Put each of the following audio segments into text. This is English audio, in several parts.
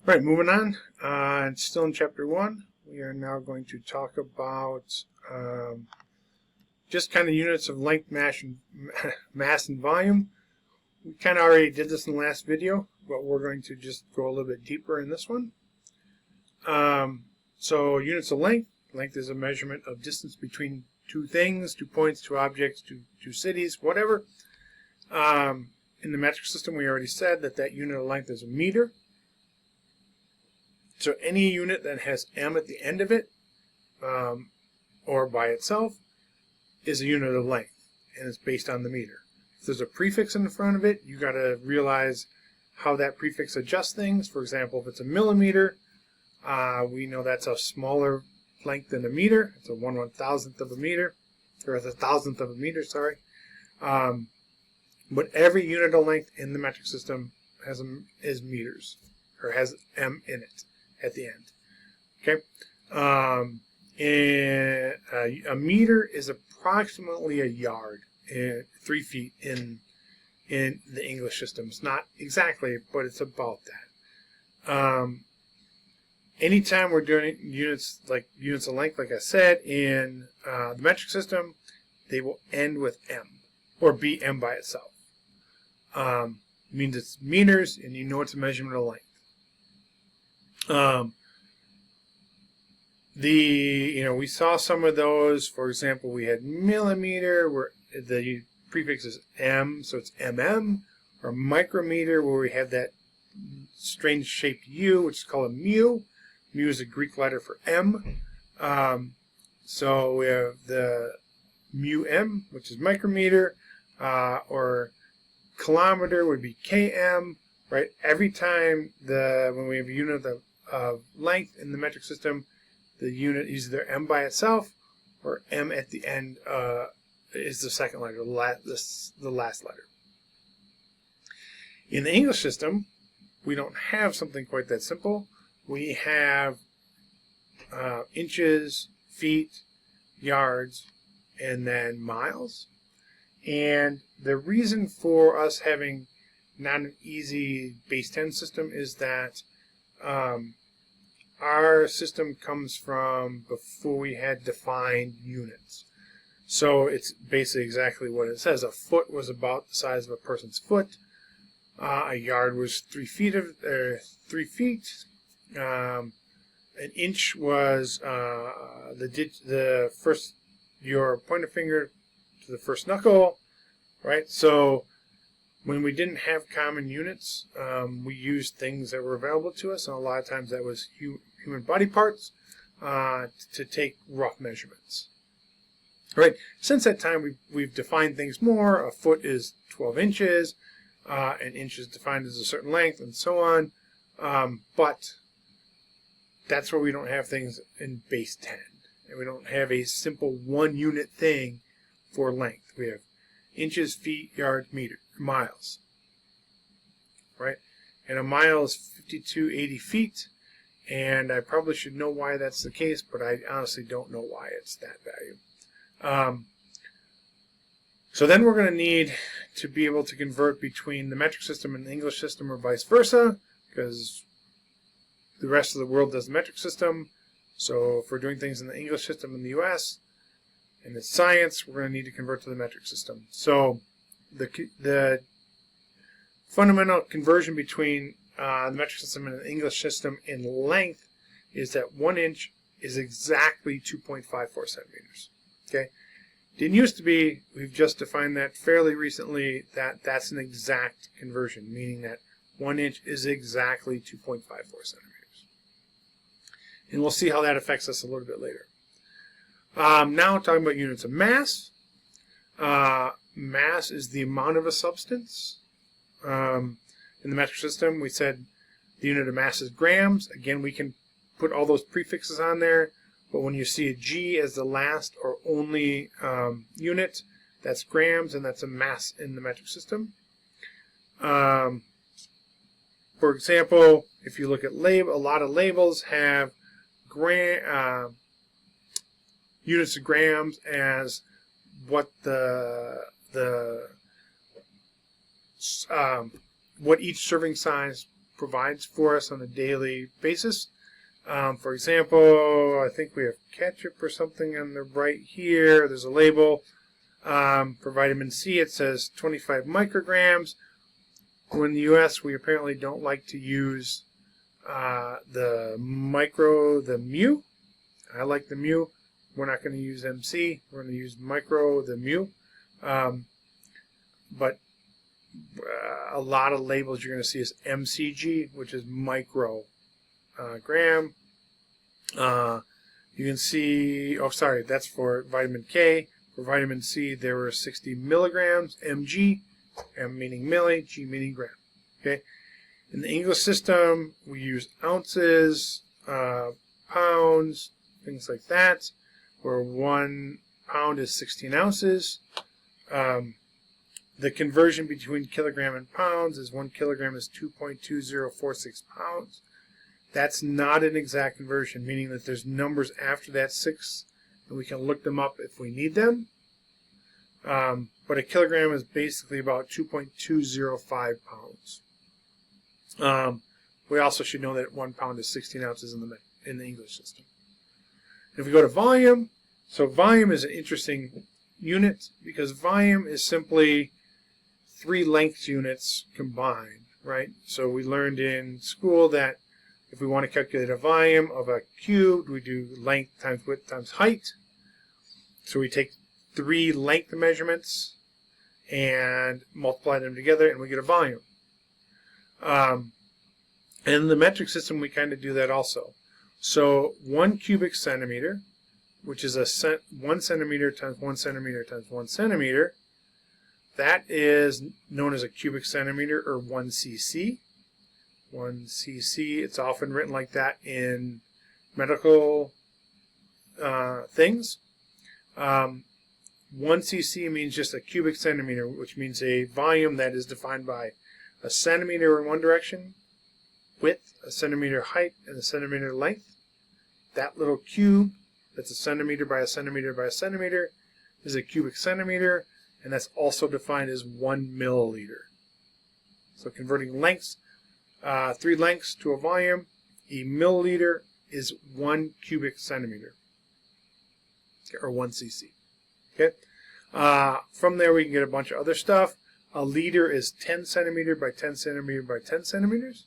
Right, moving on. Still in chapter 1, we are now going to talk about just kind of units of length, mass, and volume. We kind of already did this in the last video, but we're going to just go a little bit deeper in this one. So units of length. Length is a measurement of distance between two things, 2 points, 2 objects, two cities, whatever. In the metric system, we already said that unit of length is a meter. So any unit that has m at the end of it, or by itself, is a unit of length, and it's based on the meter. If there's a prefix in the front of it, you got to realize how that prefix adjusts things. For example, if it's a millimeter, we know that's a smaller length than a meter. It's a 1/1000th of a meter, or the 1000th of a meter, sorry. But every unit of length in the metric system is meters, or has m in it at the end. Okay, and a meter is approximately a yard, 3 feet in the English system. It's not exactly, but it's about that. Anytime we're doing units of length, like I said, in the metric system, they will end with m, or be m by itself. Means it's meters, and you know it's a measurement of length. We saw some of those. For example, we had millimeter, where the prefix is m, so it's mm, or micrometer, where we have that strange shaped u, which is called a mu. Mu is a Greek letter for m. So we have the mu m, which is micrometer, or kilometer would be km. Right? Every time when we have a unit of length in the metric system, the unit is either m by itself, or m at the end is the second letter, the last letter. In the English system, we don't have something quite that simple. We have inches, feet, yards, and then miles. And the reason for us having not an easy base 10 system is that our system comes from before we had defined units. So it's basically exactly what it says. A foot was about the size of a person's foot. A yard was 3 feet. An inch was your pointer finger to the first knuckle, right? So when we didn't have common units, we used things that were available to us, and a lot of times that was human body parts to take rough measurements. Right? Since that time, we've defined things more. A foot is 12 inches. An inch is defined as a certain length, and so on. But that's where we don't have things in base 10. And we don't have a simple one-unit thing for length. We have inches, feet, yards, meters, miles. Right? And a mile is 5280 feet. And I probably should know why that's the case, but I honestly don't know why it's that value. So then we're going to need to be able to convert between the metric system and the English system, or vice versa, because the rest of the world does the metric system. So if we're doing things in the English system in the US, and it's science, we're going to need to convert to the metric system. So the fundamental conversion between the metric system and the English system in length is that 1 inch is exactly 2.54 centimeters. Okay? Didn't used to be. We've just defined that fairly recently, that's an exact conversion, meaning that 1 inch is exactly 2.54 centimeters. And we'll see how that affects us a little bit later. Now talking about units of mass. Mass is the amount of a substance. In the metric system, we said the unit of mass is grams. Again, we can put all those prefixes on there. But when you see a G as the last or only unit, that's grams, and that's a mass in the metric system. For example, if you look at a lot of labels have units of grams as what what each serving size provides for us on a daily basis. For example, I think we have ketchup or something on the right here. There's a label. For vitamin C, it says 25 micrograms. In the U.S., we apparently don't like to use the mu. I like the mu. We're not going to use MC. We're going to use the mu. But a lot of labels you're going to see is MCG, which is microgram. You can see, oh sorry, that's for vitamin K. For vitamin C, there were 60 milligrams, mg, m meaning milli, g meaning gram. Okay. In the English system, we use ounces, pounds, things like that, where 1 pound is 16 ounces. The conversion between kilogram and pounds is 1 kilogram is 2.2046 pounds. That's not an exact conversion, meaning that there's numbers after that 6, and we can look them up if we need them. But a kilogram is basically about 2.205 pounds. We also should know that 1 pound is 16 ounces in the English system. If we go to volume, so volume is an interesting unit because volume is simply 3 length units combined, right? So we learned in school that if we want to calculate a volume of a cube, we do length times width times height. So we take 3 length measurements and multiply them together, and we get a volume. In the metric system, we kind of do that also. So 1 cubic centimeter, which is 1 centimeter times 1 centimeter times 1 centimeter, that is known as a cubic centimeter, or 1 cc. 1 cc, it's often written like that in medical things. 1 cc means just a cubic centimeter, which means a volume that is defined by a centimeter in one direction, width, a centimeter height, and a centimeter length. That little cube, that's a centimeter by a centimeter by a centimeter, is a cubic centimeter, and that's also defined as 1 milliliter. So converting lengths, 3 lengths to a volume, a milliliter is 1 cubic centimeter, or 1 cc. Okay. From there we can get a bunch of other stuff. A liter is 10 centimeter by 10 centimeter by 10 centimeters.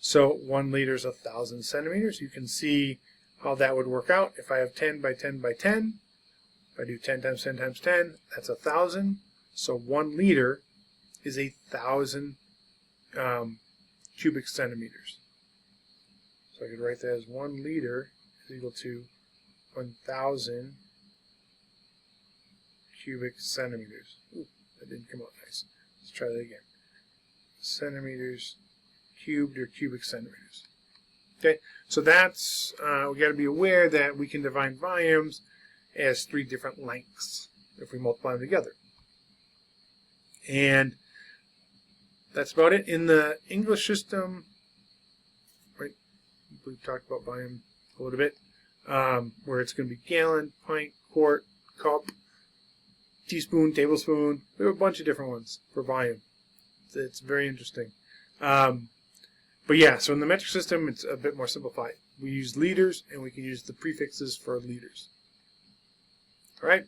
So 1 liter is 1,000 centimeters. You can see how that would work out. If I have 10 by 10 by 10, if I do 10 times 10 times 10, that's 1,000. So 1 liter is 1,000 cubic centimeters. So I could write that as 1 liter is equal to 1,000 cubic centimeters. Ooh, that didn't come out nice. Let's try that again. Centimeters cubed or cubic centimeters. Okay, so that's, we got to be aware that we can define volumes as 3 different lengths if we multiply them together. And that's about it. In the English system, right, we've talked about volume a little bit, where it's going to be gallon, pint, quart, cup, teaspoon, tablespoon. We have a bunch of different ones for volume. It's very interesting. But yeah, so in the metric system, it's a bit more simplified. We use liters, and we can use the prefixes for liters. All right.